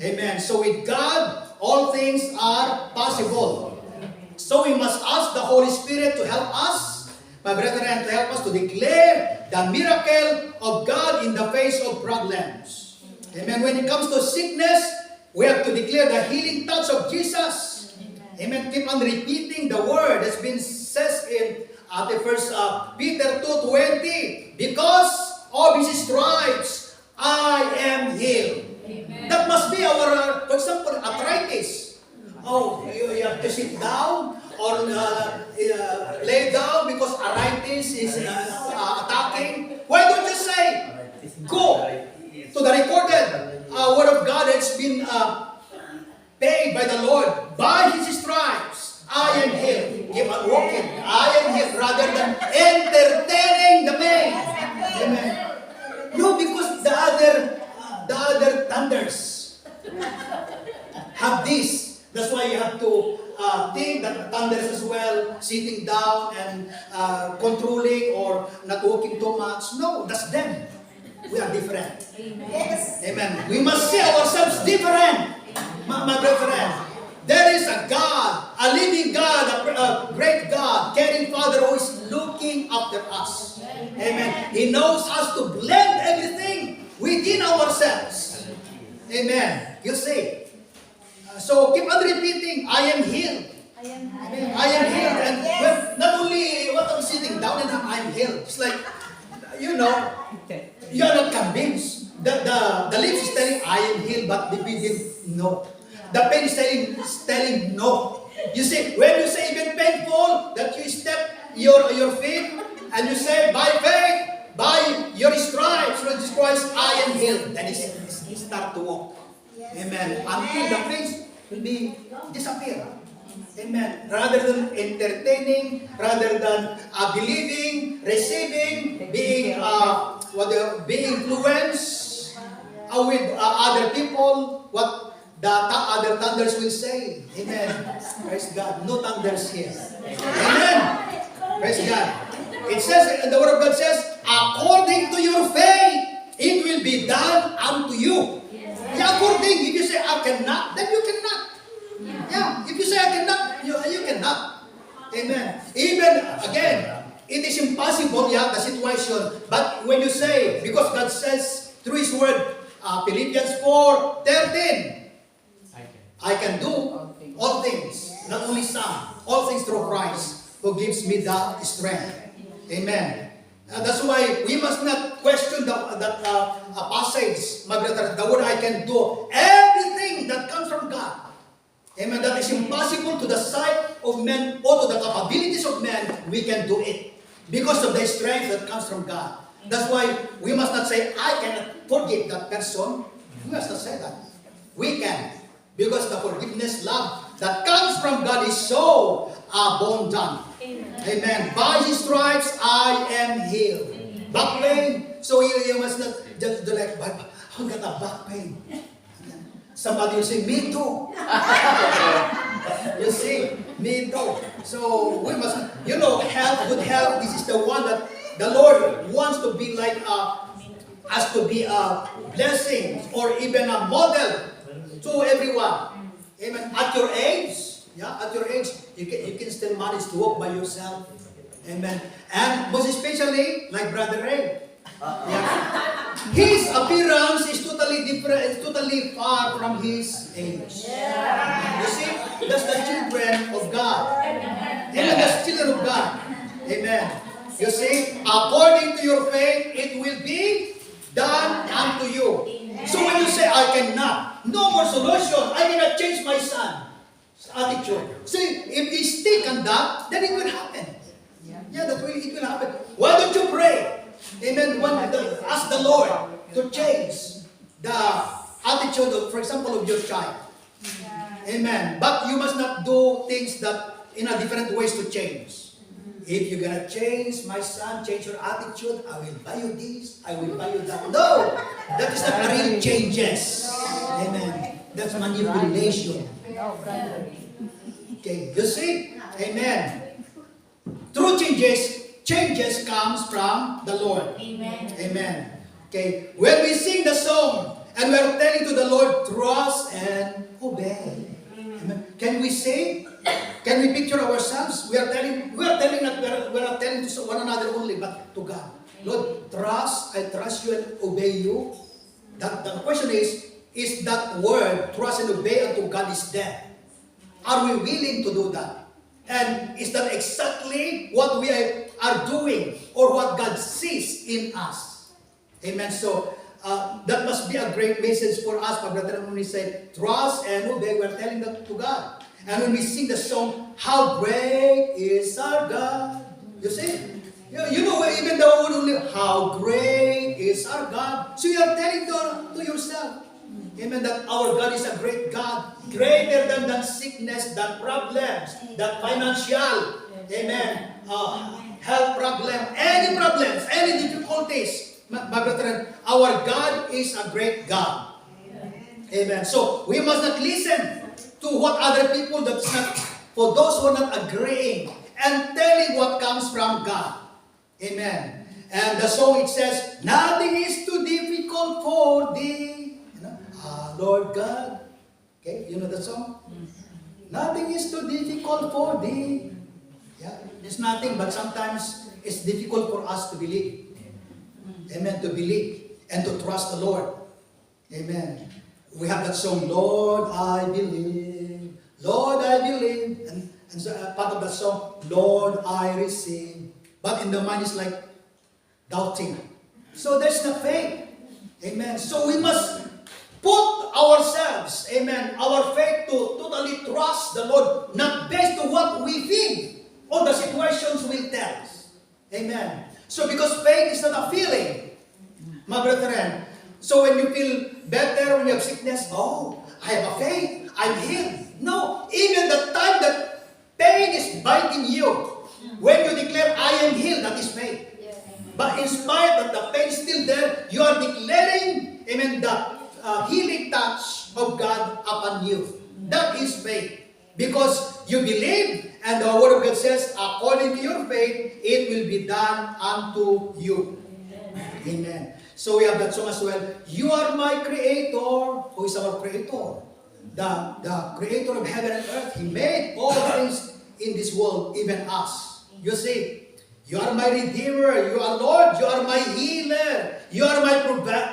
A: Amen. So with God, all things are possible. So we must ask the Holy Spirit to help us, my brethren, to help us to declare the miracle of God in the face of problems. Amen. When it comes to sickness, we have to declare the healing touch of Jesus. Amen. Keep on repeating the word that's been said in the first Peter 2:20. Because of His stripes, I am healed. Amen. That must be our, for example, arthritis. You have to sit down or lay down because arthritis is attacking. Why don't you say, go to the recorded word of God that's been paid by the Lord. By His stripes, I am healed. Keep on walking. I am healed, rather than entertaining the pain. Amen. No, because the other thunders have this. That's why you have to think that thunders as well, sitting down and controlling or not walking too much. No, that's them. We are different. Amen. Yes. Amen. We must see ourselves different, my brethren. There is a God, a living God, a great God, caring Father who is looking after us. Amen. He knows us to blend everything within ourselves. Amen. You see. So keep on repeating, I am healed. I am healed. And when, not only what I'm sitting down and I'm healed. It's like, you know, you are not convinced. The lips is telling, I am healed, but the feet no. The pain is telling no. You see, when you say even painful, that you step your feet, and you say, by faith, by your stripes, Lord Jesus Christ, I am healed. Then he start to walk. Amen. Until the pain will be disappear. Amen. Rather than entertaining, rather than believing, receiving, being influenced, with other people, what the other thunders will say. Amen. Praise God. No thunders here. Amen. Praise God. It says, the Word of God says, according to your faith, it will be done unto you. Yeah, according. If you say, I cannot, then you cannot. Yeah, if you say, I cannot, you cannot. Amen. Even, again, it is impossible, the situation. But when you say, because God says through His Word, Philippians 4:13, I can do all things, not only some, all things through Christ, who gives me the strength. Amen. That's why we must not question that passage, my brother, the word I can do everything that comes from God. Amen. That is impossible to the sight of men or to the capabilities of men. We can do it because of the strength that comes from God. That's why we must not say, I cannot forgive that person. We must not say that. We can. Because the forgiveness, love that comes from God is so abundant. Amen. By His stripes, I am healed. Back pain. So you must not just do like, I got a back pain. Somebody will say, me too. You see, me too. So we must, health, good health, this is the one that the Lord wants to be like, us to be a blessing or even a model to everyone. Amen. At your age, you can still manage to walk by yourself. Amen. And most especially, like Brother Ray. His appearance is totally different, it's totally far from his age. You see, that's the children of God. Amen. That's children of God. Amen. You see, according to your faith, it will be done unto you. So when you say, I cannot, no more solution, I cannot change my son's attitude. See, if he stick on that, then it will happen. Yeah, it will happen. Why don't you pray? Amen. Ask the Lord to change the attitude of, for example, of your child. Amen. But you must not do things that in a different ways to change. If you're gonna change, my son, change your attitude, I will buy you this, I will buy you that. No! That is not real changes. Amen. That's manipulation. Okay, you see? Amen. True changes comes from the Lord. Amen. Amen. Okay, when we sing the song and we are telling to the Lord, trust and obey. Amen. Can we say? Can we picture ourselves? We are telling not we are telling to one another only, but to God. Lord, I trust you and obey you. The question is that word, trust and obey unto God, is there? Are we willing to do that? And is that exactly what we are doing or what God sees in us? Amen. So that must be a great message for us, my brother. When we say trust and obey, we're telling that to God. And when we sing the song, how great is our God. You see? You know, even the word only, how great is our God. So you are telling to yourself, amen, that our God is a great God. Greater than sickness, than problems, than financial, amen, health problem, any difficulties. My brethren, our God is a great God. Amen. So we must not listen to what other people that's not, for those who are not agreeing and telling what comes from God. Amen. And the song, it says, nothing is too difficult for thee. Lord God. Okay, you know the song? Nothing is too difficult for thee. Yeah, it's nothing, but sometimes it's difficult for us to believe. Amen, to believe and to trust the Lord. Amen. We have that song, Lord, I believe. Lord, I believe. And so part of that song, Lord, I receive. But in the mind is like doubting. So there's the faith. Amen. So we must put ourselves, amen, our faith to totally trust the Lord, not based on what we think or the situations will tell us. Amen. So because faith is not a feeling, my brethren. So when you feel better, when you have sickness, oh, I have a faith, I'm healed. No, even the time that pain is biting you, when you declare, I am healed, that is faith. But in spite of the pain still there, you are declaring, amen, that healing touch of God upon you. That is faith. Because you believe, and the Word of God says, according to your faith, it will be done unto you. Amen. So we have that song as well. You are my creator. Who is our creator? The creator of heaven and earth. He made all things in this world, even us. You see, you are my redeemer. You are Lord. You are my healer. You are my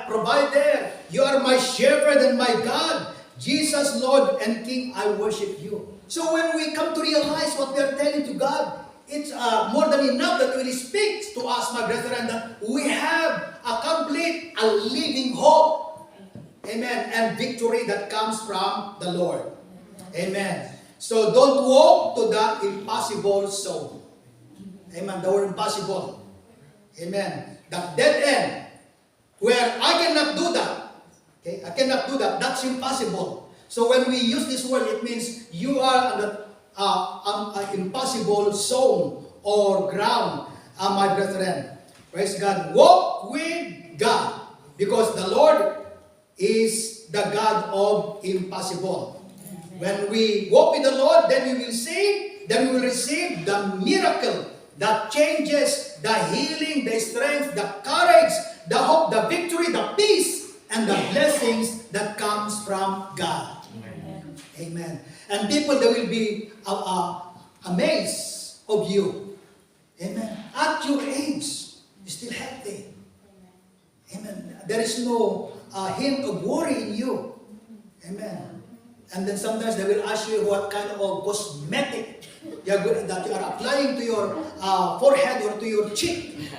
A: provider. You are my shepherd and my God. Jesus, Lord and King, I worship you. So when we come to realize what we are telling to God, it's more than enough that when He speaks to us, my brethren, that we have a complete, a living hope. Amen. And victory that comes from the Lord. Amen. So don't walk to that impossible zone. Amen. The word impossible. Amen. That dead end where I cannot do that. Okay? I cannot do that. That's impossible. So when we use this word, it means you are on an impossible zone or ground, my brethren. Praise God. Walk with God because the Lord is the God of impossible. When we walk with the Lord, then we will see, then we will receive the miracle that changes, the healing, the strength, the courage, the hope, the victory, the peace, and the blessings that comes from God. Amen. Amen. And people, they will be amazed of you. Amen. At your age, you're still healthy. Amen. There is no hint of worry in you. Amen. And then sometimes they will ask you what kind of cosmetic that you are applying to your forehead or to your cheek,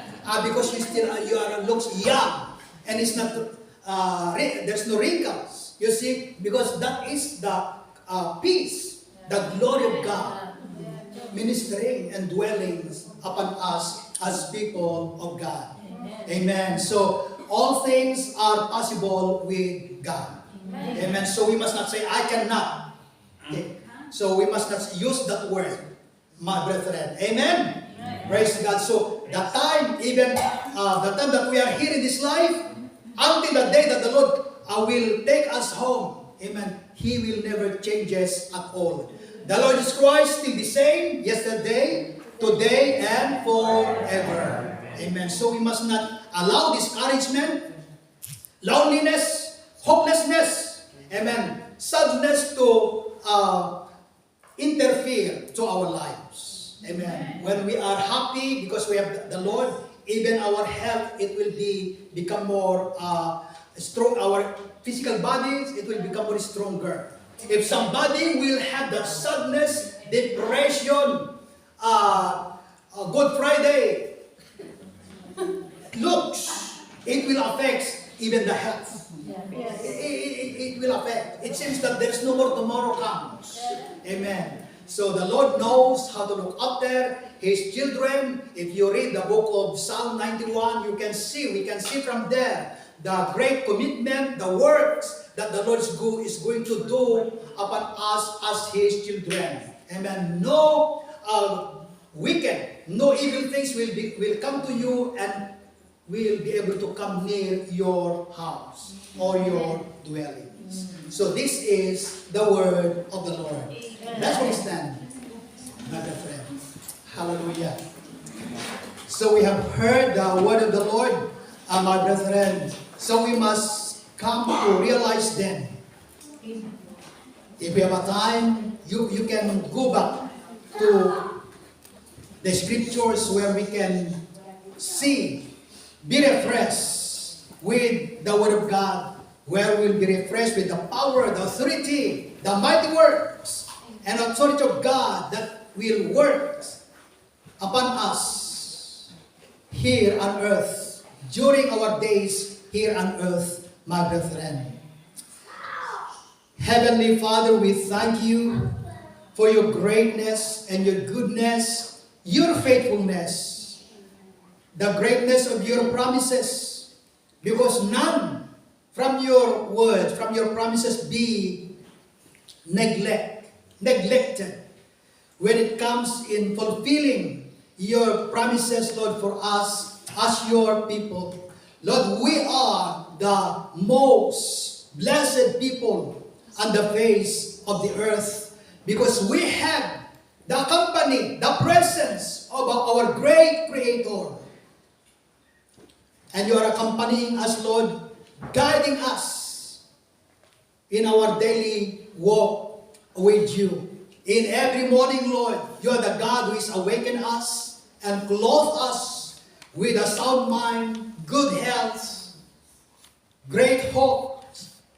A: because you are looks young and it's not there's no wrinkles. You see, because that is the peace, the glory of God ministering and dwelling upon us as people of God. Amen. So all things are possible with God. Amen. So we must not say, I cannot. Okay. So we must not use that word, my brethren. Amen. Praise God. So the time, even the time that we are here in this life, until the day that the Lord will take us home, amen, He will never change us at all. The Lord Jesus Christ still the same, yesterday, today, and forever. Amen. So we must not allow discouragement, loneliness, hopelessness, amen, sadness to interfere to our lives. Amen. When we are happy because we have the Lord, even our health, it will become more strong. Our physical bodies, it will become more stronger. If somebody will have that sadness, depression, Good Friday looks, it will affect even the health. It will affect. It seems that there's no more tomorrow comes. Amen. So the Lord knows how to look after His children. If you read the book of Psalm 91, we can see from there the great commitment, the works that the Lord is going to do upon us as His children. Amen. No wicked, no evil things will come to you and will be able to come near your house or your dwellings. So this is the word of the Lord. Let's all stand, my friend. Hallelujah. So we have heard the word of the Lord, my brethren. So we must come to realize then. If we have a time, you can go back to the scriptures where we can see, be refreshed with the word of God, where we'll be refreshed with the power, the authority, the mighty works, and authority of God that will work upon us here on earth, during our days here on earth, my brethren. Heavenly Father, we thank you for your greatness and your goodness, your faithfulness, the greatness of your promises, because none from your words, from your promises be neglected when it comes in fulfilling your promises, Lord, for us as your people. Lord, we are the most blessed people on the face of the earth, because we have the company, the presence of our great Creator. And you are accompanying us, Lord, guiding us in our daily walk with you. In every morning, Lord, you are the God who is awakened us and clothed us with a sound mind, good health, great hope,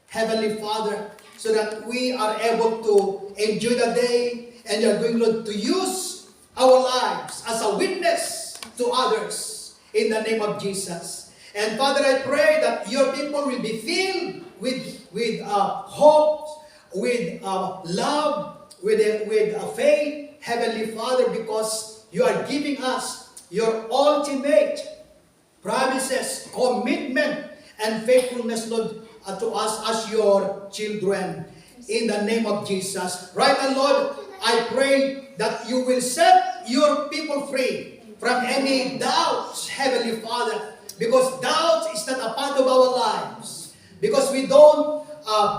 A: Heavenly Father, so that we are able to enjoy the day, and you are going, Lord, to use our lives as a witness to others in the name of Jesus. And Father, I pray that your people will be filled with hope, with love, with faith, Heavenly Father, because you are giving us your ultimate promises, commitment, and faithfulness, Lord, to us as your children. In the name of Jesus. Right now, Lord, I pray that you will set your people free from any doubts, Heavenly Father, because doubt is not a part of our lives. Because we don't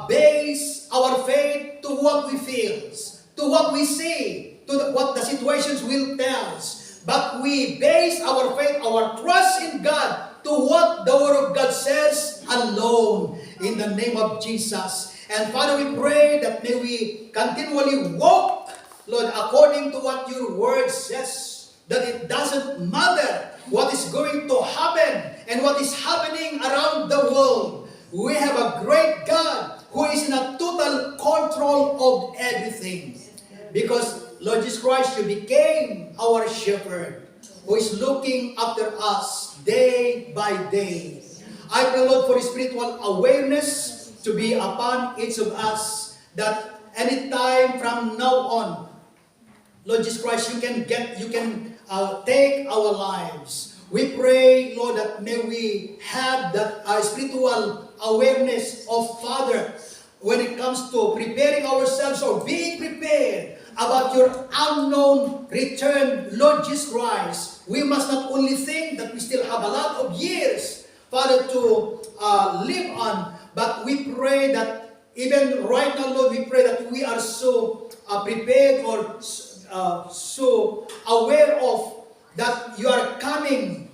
A: base our faith to what we feel, to what we see, to what the situations will tell us. But we base our faith, our trust in God, to what the Word of God says alone, in the name of Jesus. And Father, we pray that may we continually walk, Lord, according to what your Word says, that it doesn't matter what is going to happen and what is happening around the world. We have a great God who is in a total control of everything. Because, Lord Jesus Christ, you became our shepherd who is looking after us day by day. I pray, Lord, for spiritual awareness to be upon each of us, that anytime from now on, Lord Jesus Christ, you can take our lives. We pray, Lord, that may we have that spiritual awareness of Father when it comes to preparing ourselves or being prepared about your unknown return, Lord Jesus Christ. We must not only think that we still have a lot of years, Father, to live on, but we pray that even right now, Lord, we pray that we are so prepared or so aware of that you are coming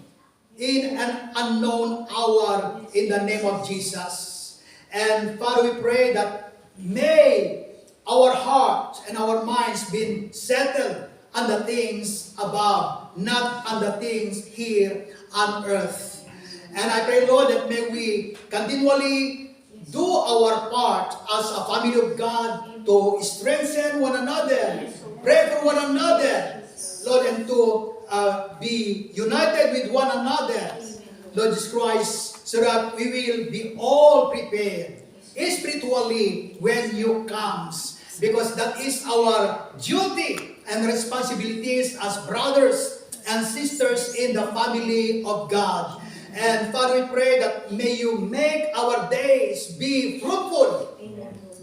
A: in an unknown hour in the name of Jesus. And Father, we pray that may our hearts and our minds be settled on the things above, not on the things here on earth. And I pray, Lord, that may we continually do our part as a family of God to strengthen one another, pray for one another, Lord, and to be united with one another, Lord Jesus Christ, so that we will be all prepared spiritually when you comes. Because that is our duty and responsibilities as brothers and sisters in the family of God. And Father, we pray that may you make our days be fruitful,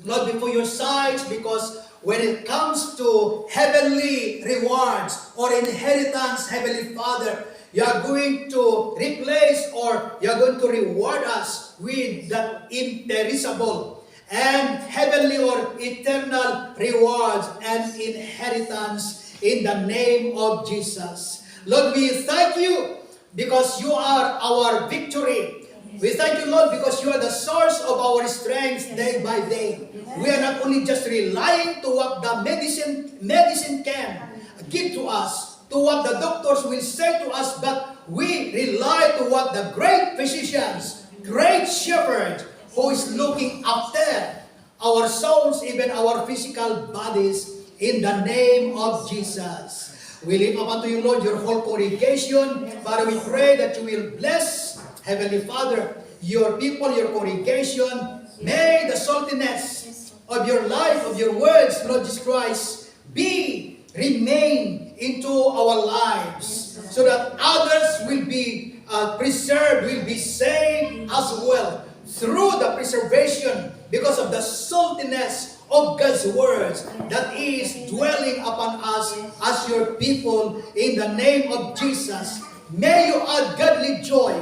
A: Lord, before your sight, because when it comes to heavenly rewards or inheritance, Heavenly Father, you are going to replace or you are going to reward us with that imperishable and heavenly or eternal rewards and inheritance in the name of Jesus. Lord, we thank you because you are our victory. We thank you, Lord, because you are the source of our strength day by day. We are not only just relying to what the medicine can give to us, to what the doctors will say to us, but we rely to what the great physicians, great shepherd, who is looking after our souls, even our physical bodies, in the name of Jesus. We lift up unto you, Lord, your whole congregation. Father, we pray that you will bless, Heavenly Father, your people, your congregation. May the saltiness of your life, of your words, Lord Jesus Christ, remain into our lives, so that others will be preserved, will be saved as well through the preservation because of the saltiness of God's words that is dwelling upon us as your people in the name of Jesus. May you add godly joy,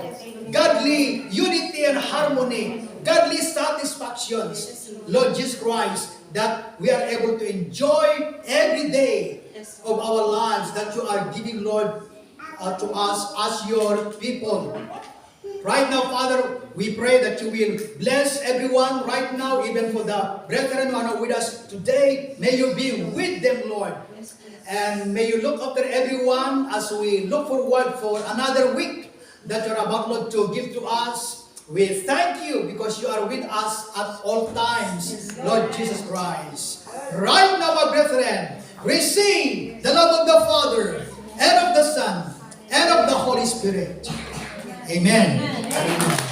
A: godly unity and harmony godly satisfactions, Lord Jesus Christ, that we are able to enjoy every day of our lives that you are giving, Lord, to us as your people. Right now, Father, we pray that you will bless everyone right now, even for the brethren who are with us today. May you be with them, Lord. And may you look after everyone as we look forward for another week that you're about, Lord, to give to us. We thank you because you are with us at all times, Lord Jesus Christ. Right now, my brethren, receive the love of the Father, and of the Son, and of the Holy Spirit. Amen. Amen.